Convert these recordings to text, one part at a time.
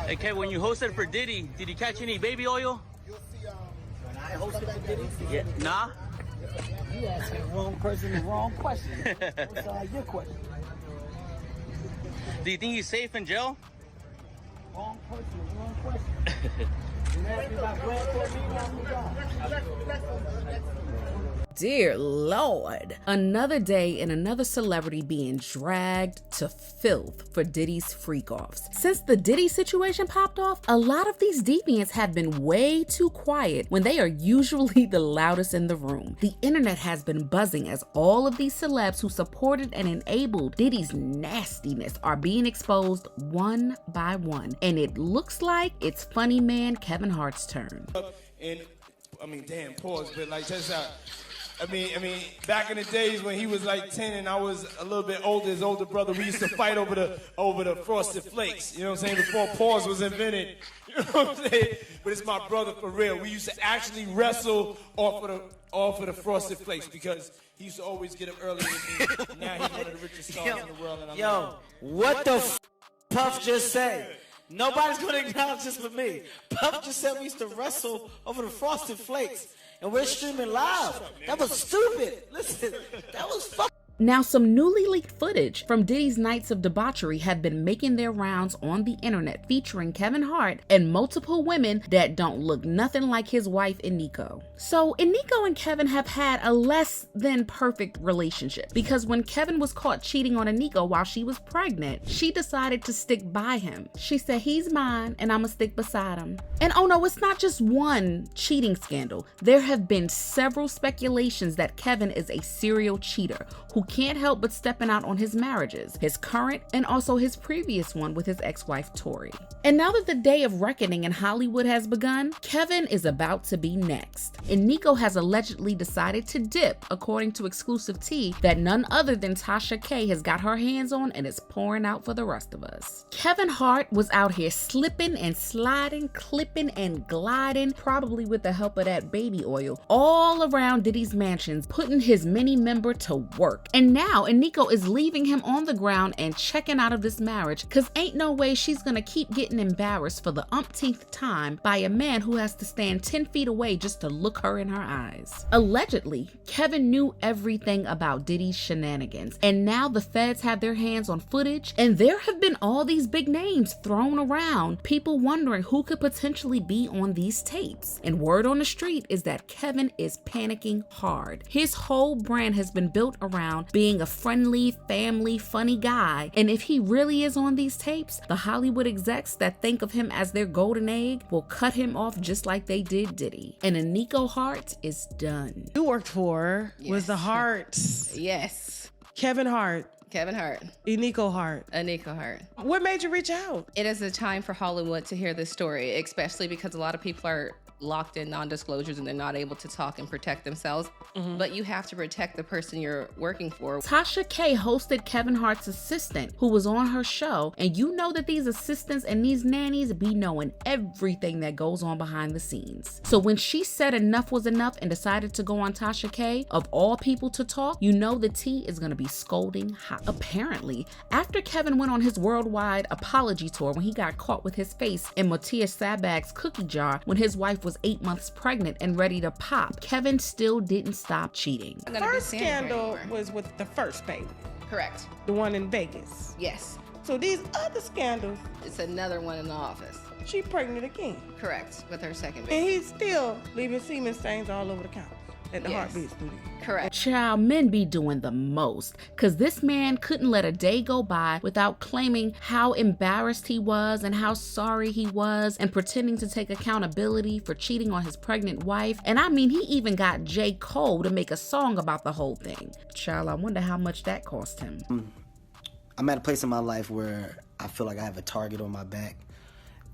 Hey, Kevin, when you hosted for Diddy, did you catch any baby oil? When I hosted for Diddy? Yeah. Nah? You asking the wrong person the wrong question. What's your question? Do you think he's safe in jail? Wrong person, wrong question. You asked me about bread for me, now Dear Lord. Another day and another celebrity being dragged to filth for Diddy's freak-offs. Since the Diddy situation popped off, a lot of these deviants have been way too quiet when they are usually the loudest in the room. The internet has been buzzing as all of these celebs who supported and enabled Diddy's nastiness are being exposed one by one. And it looks like it's funny man Kevin Hart's turn. And I mean, damn, pause, but like, just I mean, back in the days when he was like 10 and I was a little bit older, his older brother, we used to fight over the Frosted Flakes. You know what I'm saying? Before pause was invented. You know what I'm saying? But it's my brother for real. We used to actually wrestle off of the Frosted Flakes because he used to always get up early with me. Now he's one of the richest stars in the world. And what the Puff just said? Nobody's gonna acknowledge this but me. Puff just said we used to wrestle over the Frosted Flakes. And we're streaming live. That was stupid. Listen, that was fucking. Now, some newly leaked footage from Diddy's nights of debauchery have been making their rounds on the internet, featuring Kevin Hart and multiple women that don't look nothing like his wife, Eniko. So, Eniko and Kevin have had a less than perfect relationship because when Kevin was caught cheating on Eniko while she was pregnant, she decided to stick by him. She said, he's mine and I'ma stick beside him. And oh no, it's not just one cheating scandal. There have been several speculations that Kevin is a serial cheater who can't help but stepping out on his marriages, his current and also his previous one with his ex-wife Tori. And now that the day of reckoning in Hollywood has begun, Kevin is about to be next. Eniko has allegedly decided to dip, according to exclusive tea that none other than Tasha K has got her hands on and is pouring out for the rest of us. Kevin Hart was out here slipping and sliding, clipping and gliding, probably with the help of that baby oil, all around Diddy's mansions, putting his mini member to work. And now Eniko is leaving him on the ground and checking out of this marriage cause ain't no way she's gonna keep getting embarrassed for the umpteenth time by a man who has to stand 10 feet away just to look her in her eyes. Allegedly, Kevin knew everything about Diddy's shenanigans, and now the feds have their hands on footage, and there have been all these big names thrown around, people wondering who could potentially be on these tapes. And word on the street is that Kevin is panicking hard. His whole brand has been built around being a friendly, family, funny guy, and if he really is on these tapes, the Hollywood execs that think of him as their golden egg will cut him off just like they did Diddy. And Eniko Hart is done. You worked for was the Harts. Yes. Kevin Hart. Kevin Hart. Eniko Hart. Eniko Hart. What made you reach out? It is a time for Hollywood to hear this story, especially because a lot of people are locked in non-disclosures and they're not able to talk and protect themselves. But you have to protect the person you're working for. Tasha K hosted Kevin Hart's assistant who was on her show, and you know that these assistants and these nannies be knowing everything that goes on behind the scenes. So when she said enough was enough and decided to go on Tasha K, of all people to talk, you know the tea is gonna be scolding hot. Apparently, after Kevin went on his worldwide apology tour when he got caught with his face in Matthias Sabag's cookie jar when his wife was 8 months pregnant and ready to pop, Kevin still didn't stop cheating. The first scandal was with the first baby. Correct. The one in Vegas. Yes. So these other scandals, It's another one in the office. she pregnant again. Correct. With her second And baby. he's still leaving semen stains all over the couch at the Yes. Heartbeat Studio. Correct. Child, men be doing the most, cause this man couldn't let a day go by without claiming how embarrassed he was and how sorry he was and pretending to take accountability for cheating on his pregnant wife. And I mean, he even got J. Cole to make a song about the whole thing. Child, I wonder how much that cost him. I'm at a place in my life where I feel like I have a target on my back,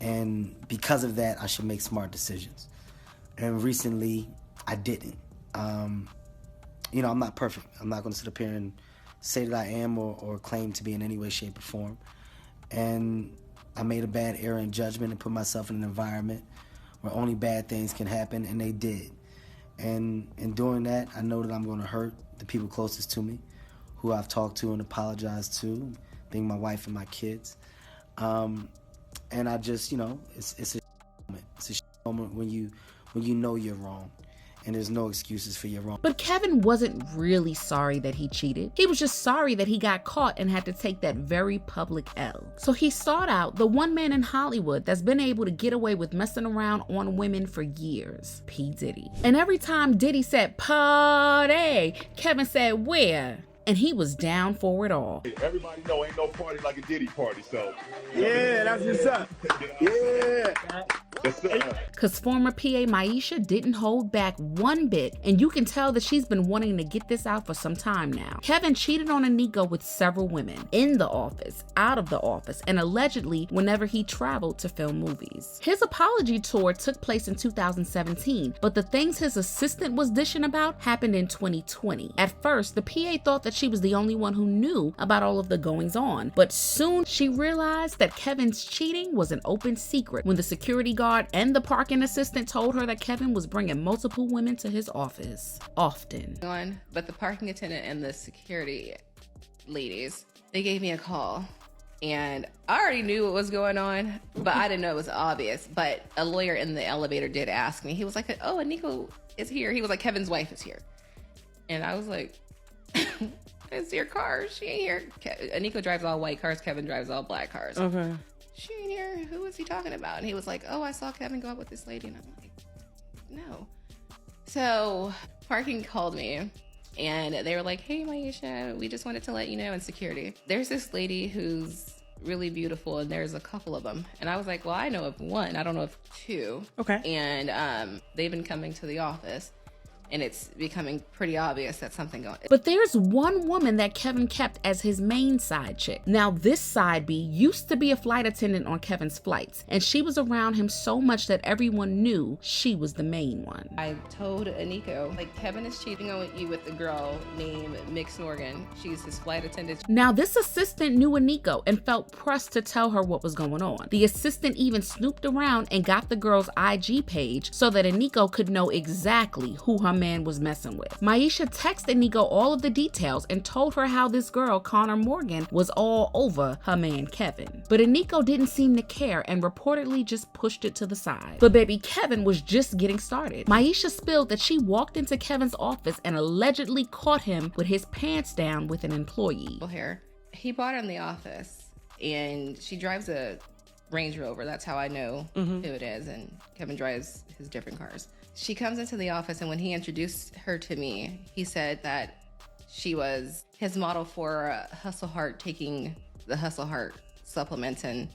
and because of that, I should make smart decisions. And recently, I didn't. You know, I'm not perfect. I'm not going to sit up here and say that I am or claim to be in any way, shape, or form. And I made a bad error in judgment and put myself in an environment where only bad things can happen, and they did. And in doing that, I know that I'm going to hurt the people closest to me, who I've talked to and apologized to, being my wife and my kids. And I just, you know, it's a moment. It's a moment when you know you're wrong. And there's no excuses for your wrong. But Kevin wasn't really sorry that he cheated. He was just sorry that he got caught and had to take that very public L. So he sought out the one man in Hollywood that's been able to get away with messing around on women for years, P. Diddy. And every time Diddy said party, Kevin said where? And he was down for it all. Everybody know ain't no party like a Diddy party, so. Yeah, that's what's up. Yeah. Cause former PA Maisha didn't hold back one bit, and you can tell that she's been wanting to get this out for some time now. Kevin cheated on Eniko with several women, in the office, out of the office, and allegedly whenever he traveled to film movies. His apology tour took place in 2017, but the things his assistant was dishing about happened in 2020. At first, the PA thought that she was the only one who knew about all of the goings on, but soon she realized that Kevin's cheating was an open secret when the security guard and the parking assistant told her that Kevin was bringing multiple women to his office often. But the parking attendant and the security ladies, they gave me a call, and I already knew what was going on, but I didn't know it was obvious. But a lawyer in the elevator did ask me. He was like, "Oh, Eniko is here." He was like, "Kevin's wife is here," and I was like, "It's your car. She ain't here." Eniko drives all white cars. Kevin drives all black cars. Okay. She ain't here. Who is he talking about? And he was like, "Oh, I saw Kevin go out with this lady." And I'm like, "No." So parking called me, and they were like, "Hey, Maisha, we just wanted to let you know," in security, "there's this lady who's really beautiful, and there's a couple of them." And I was like, "Well, I know of one. I don't know of two." Okay. And they've been coming to the office, and it's becoming pretty obvious that something going. But there's one woman that Kevin kept as his main side chick. Now this side B used to be a flight attendant on Kevin's flights, and she was around him so much that everyone knew she was the main one. I told Eniko, like, Kevin is cheating on you with the girl named Mix Morgan. She's his flight attendant. Now this assistant knew Eniko and felt pressed to tell her what was going on. The assistant even snooped around and got the girl's IG page so that Eniko could know exactly who her man was messing with. Maisha texted Eniko all of the details and told her how this girl, Connor Morgan, was all over her man Kevin. But Eniko didn't seem to care and reportedly just pushed it to the side. But baby Kevin was just getting started. Maisha spilled that she walked into Kevin's office and allegedly caught him with his pants down with an employee. Hair. He bought her in the office, and she drives a Range Rover. That's how I know who it is. And Kevin drives his different cars. She comes into the office, and when he introduced her to me, he said that she was his model for Hustle Heart, taking the Hustle Heart supplements and,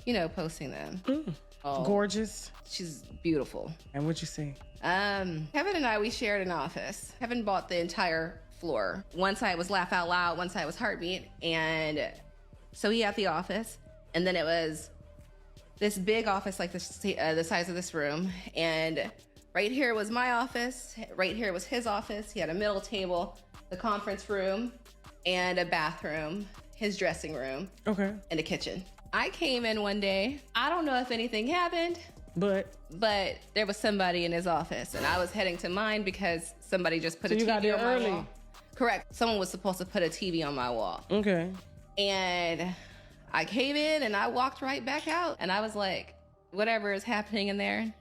you know, posting them. Oh, gorgeous. She's beautiful. And what'd you see? Kevin and I, we shared an office. Kevin bought the entire floor. One side was Laugh Out Loud, one side was Heartbeat. And so he had the office, and then it was this big office like this, the size of this room. And right here was my office. Right here was his office. He had a middle table, the conference room, and a bathroom, his dressing room, okay, and a kitchen. I came in one day. I don't know if anything happened, but there was somebody in his office, and I was heading to mine because somebody just put a TV on my wall. Correct. Someone was supposed to put a TV on my wall. Okay. And I came in and I walked right back out, and I was like, whatever is happening in there,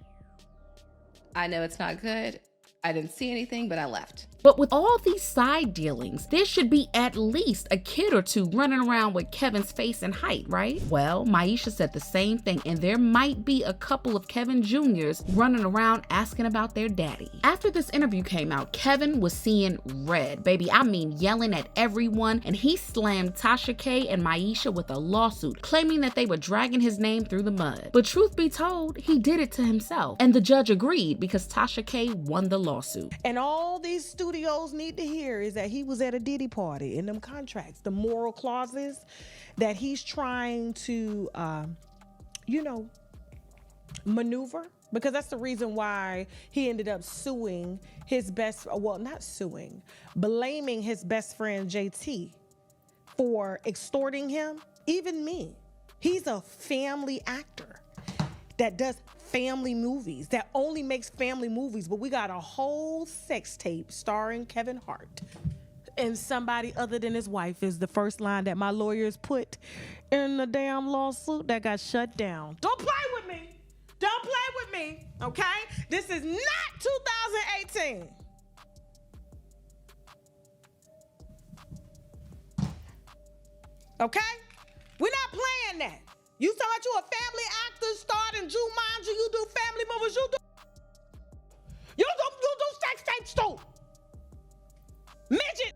I know it's not good. I didn't see anything, but I left. But with all these side dealings, there should be at least a kid or two running around with Kevin's face and height, right? Well, Maisha said the same thing, and there might be a couple of Kevin Jr.'s running around asking about their daddy. After this interview came out, Kevin was seeing red, baby. I mean, yelling at everyone, and he slammed Tasha K and Maisha with a lawsuit, claiming that they were dragging his name through the mud. But truth be told, he did it to himself, and the judge agreed because Tasha K won the lawsuit. And all these studios need to hear is that he was at a Diddy party, in them contracts, the moral clauses that he's trying to, maneuver, because that's the reason why he ended up suing his blaming his best friend JT for extorting him. Even me. He's a family actor that does family movies, that only makes family movies, but we got a whole sex tape starring Kevin Hart and somebody other than his wife is the first line that my lawyers put in the damn lawsuit that got shut down. Don't play with me. Don't play with me, okay? This is not 2018. Okay? We're not playing that. You talking about you a family actor starring Jumanji, you do family movies, you do sex tapes too. Midget.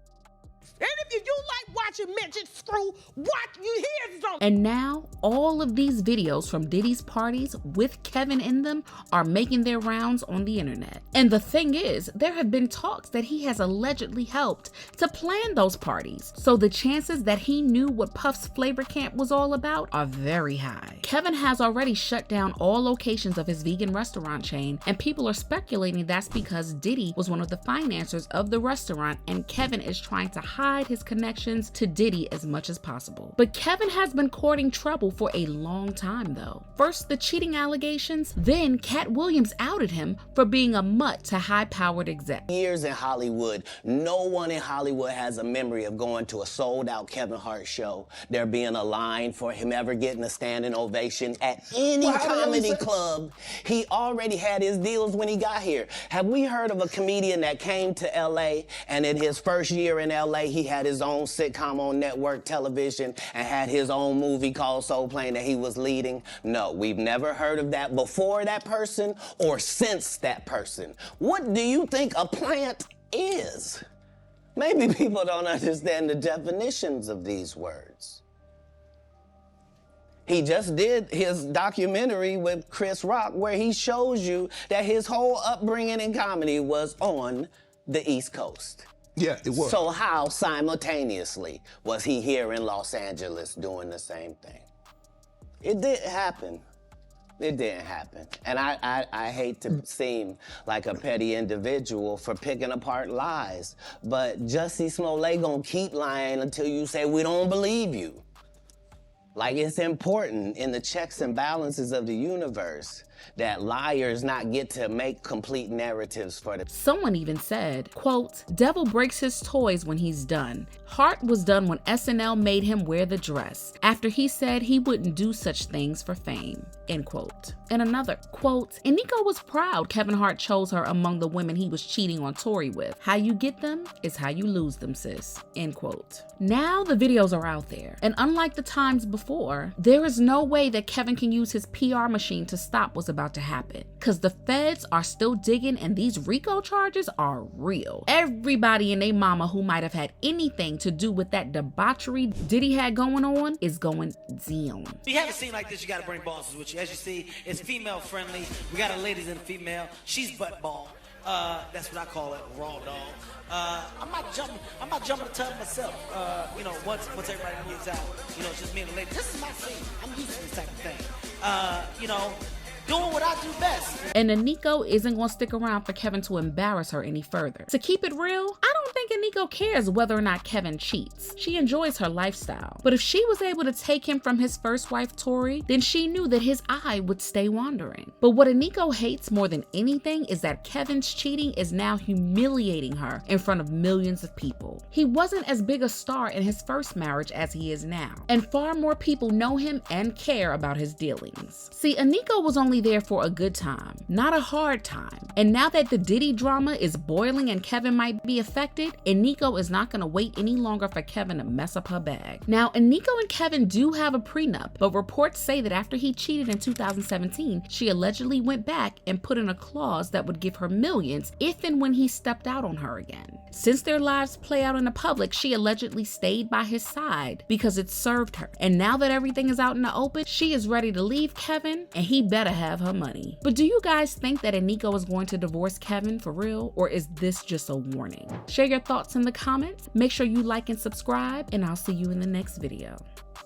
And if you like watching midgets screw, you hear something. And now, all of these videos from Diddy's parties with Kevin in them are making their rounds on the internet. And the thing is, there have been talks that he has allegedly helped to plan those parties. So the chances that he knew what Puff's flavor camp was all about are very high. Kevin has already shut down all locations of his vegan restaurant chain, and people are speculating that's because Diddy was one of the financiers of the restaurant, and Kevin is trying to hide his connections to Diddy as much as possible. But Kevin has been courting trouble for a long time though. First the cheating allegations, then Cat Williams outed him for being a mutt to high-powered execs. Years in Hollywood, no one in Hollywood has a memory of going to a sold-out Kevin Hart show, there being a line for him ever getting a standing ovation at any comedy club. He already had his deals when he got here. Have we heard of a comedian that came to LA and in his first year in LA, he had his own sitcom on network television and had his own movie called Soul Plane that he was leading? No, we've never heard of that before that person or since that person. What do you think a plant is? Maybe people don't understand the definitions of these words. He just did his documentary with Chris Rock where he shows you that his whole upbringing in comedy was on the East Coast. Yeah, it was. So how simultaneously was he here in Los Angeles doing the same thing? It didn't happen. It didn't happen. And I hate to seem like a petty individual for picking apart lies, but Jussie Smollett gonna keep lying until you say we don't believe you. Like, it's important in the checks and balances of the universe that liars not get to make complete narratives for the... Someone even said, quote, "Devil breaks his toys when he's done. Hart was done when SNL made him wear the dress, after he said he wouldn't do such things for fame," end quote. And another, quote, "Eniko was proud Kevin Hart chose her among the women he was cheating on Tory with. How you get them is how you lose them, sis," end quote. Now the videos are out there, and unlike the times before, there is no way that Kevin can use his PR machine to stop what's about to happen, because the feds are still digging and these RICO charges are real. Everybody and their mama who might have had anything to do with that debauchery Diddy had going on is going down. If you have a scene like this, you gotta bring bosses with you. As you see, it's female friendly. We got a ladies and a female. She's butt ball. That's what I call it, raw dog. I'm not jumping the tub myself. Once everybody moves out, it's just me and the lady. This is my scene. I'm used to this type of thing. Doing what I do best. And Eniko isn't gonna stick around for Kevin to embarrass her any further. To keep it real, I don't think Eniko cares whether or not Kevin cheats. She enjoys her lifestyle. But if she was able to take him from his first wife, Tory, then she knew that his eye would stay wandering. But what Eniko hates more than anything is that Kevin's cheating is now humiliating her in front of millions of people. He wasn't as big a star in his first marriage as he is now, and far more people know him and care about his dealings. See, Eniko was only there for a good time, not a hard time. And now that the Diddy drama is boiling and Kevin might be affected, Eniko is not gonna wait any longer for Kevin to mess up her bag. Now, Eniko and Kevin do have a prenup, but reports say that after he cheated in 2017, she allegedly went back and put in a clause that would give her millions if and when he stepped out on her again. Since their lives play out in the public, she allegedly stayed by his side because it served her. And now that everything is out in the open, she is ready to leave Kevin, and he better have her money. But do you guys think that Eniko is going to divorce Kevin for real, or is this just a warning? Share your thoughts in the comments. Make sure you like and subscribe, and I'll see you in the next video.